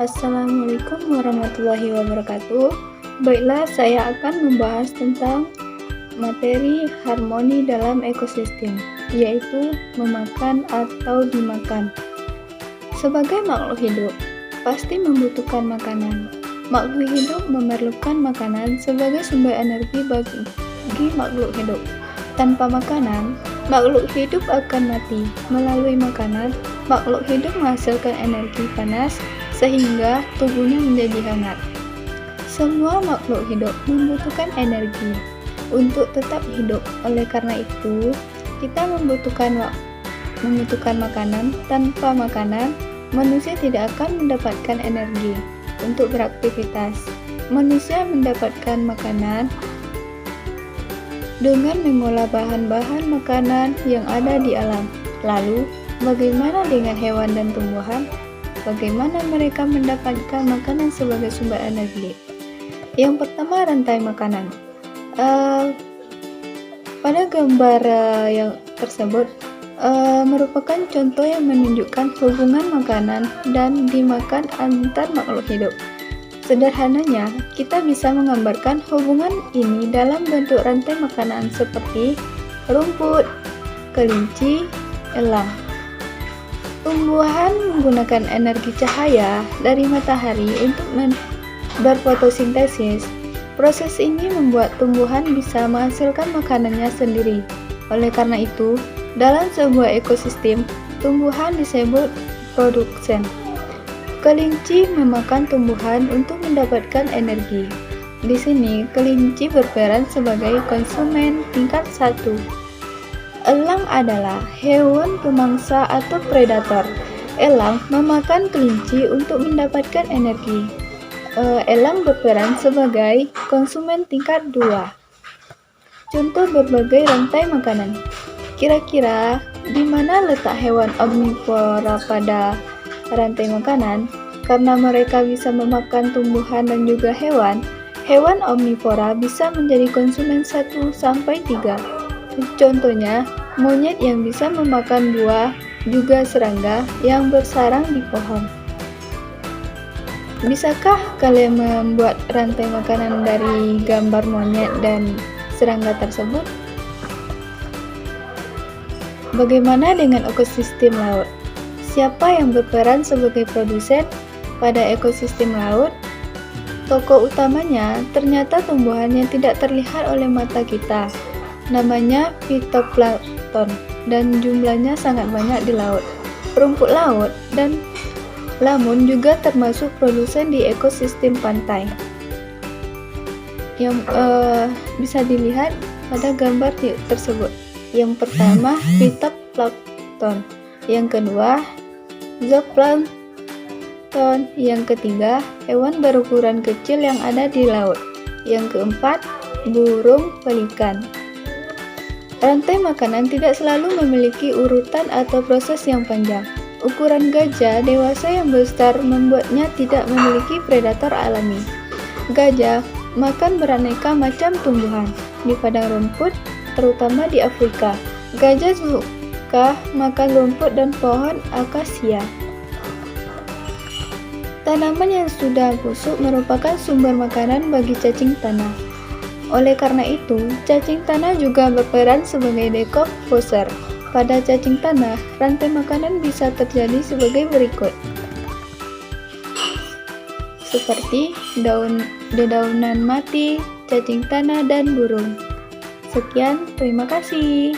Assalamualaikum warahmatullahi wabarakatuh. Baiklah, saya akan membahas tentang materi harmoni dalam ekosistem, yaitu memakan atau dimakan. Sebagai makhluk hidup, pasti membutuhkan makanan. Makhluk hidup memerlukan makanan sebagai sumber energi bagi makhluk hidup. Tanpa makanan, makhluk hidup akan mati. Melalui makanan, makhluk hidup menghasilkan energi panas sehingga tubuhnya menjadi hangat. Semua makhluk hidup membutuhkan energi untuk tetap hidup. Oleh karena itu, kita membutuhkan makanan. Tanpa makanan, manusia tidak akan mendapatkan energi untuk beraktivitas. Manusia mendapatkan makanan dengan mengolah bahan-bahan makanan yang ada di alam. Lalu, bagaimana dengan hewan dan tumbuhan? Bagaimana mereka mendapatkan makanan sebagai sumber energi? Yang pertama, rantai makanan. Pada gambar yang tersebut merupakan contoh yang menunjukkan hubungan makanan dan dimakan antar makhluk hidup. Sederhananya, kita bisa menggambarkan hubungan ini dalam bentuk rantai makanan seperti rumput, kelinci, elang. Tumbuhan menggunakan energi cahaya dari matahari untuk berfotosintesis. Proses ini membuat tumbuhan bisa menghasilkan makanannya sendiri. Oleh karena itu, dalam sebuah ekosistem, tumbuhan disebut produsen. Kelinci memakan tumbuhan untuk mendapatkan energi. Di sini, kelinci berperan sebagai konsumen tingkat 1. Elang adalah hewan pemangsa atau predator. Elang memakan kelinci untuk mendapatkan energi. Elang berperan sebagai konsumen tingkat 2. Contoh berbagai rantai makanan. Kira-kira di mana letak hewan omnivora pada rantai makanan? Karena mereka bisa memakan tumbuhan dan juga hewan omnivora bisa menjadi konsumen 1-3. Contohnya, monyet yang bisa memakan buah, juga serangga yang bersarang di pohon. Bisakah kalian membuat rantai makanan dari gambar monyet dan serangga tersebut? Bagaimana dengan ekosistem laut? Siapa yang berperan sebagai produsen pada ekosistem laut? Tokoh utamanya ternyata tumbuhan yang tidak terlihat oleh mata kita. Namanya fitoplankton dan jumlahnya sangat banyak di laut. Rumput laut dan lamun juga termasuk produsen di ekosistem pantai. Yang bisa dilihat pada gambar tersebut. Yang pertama, fitoplankton. Yang kedua, zooplankton. Yang ketiga, hewan berukuran kecil yang ada di laut. Yang keempat, burung pelikan. Rantai makanan tidak selalu memiliki urutan atau proses yang panjang. Ukuran gajah dewasa yang besar membuatnya tidak memiliki predator alami. Gajah makan beraneka macam tumbuhan di padang rumput, terutama di Afrika. Gajah suka makan rumput dan pohon akasia. Tanaman yang sudah busuk merupakan sumber makanan bagi cacing tanah. Oleh karena itu, cacing tanah juga berperan sebagai decomposer. Pada cacing tanah, rantai makanan bisa terjadi sebagai berikut. Seperti dedaunan mati, cacing tanah, dan burung. Sekian, terima kasih.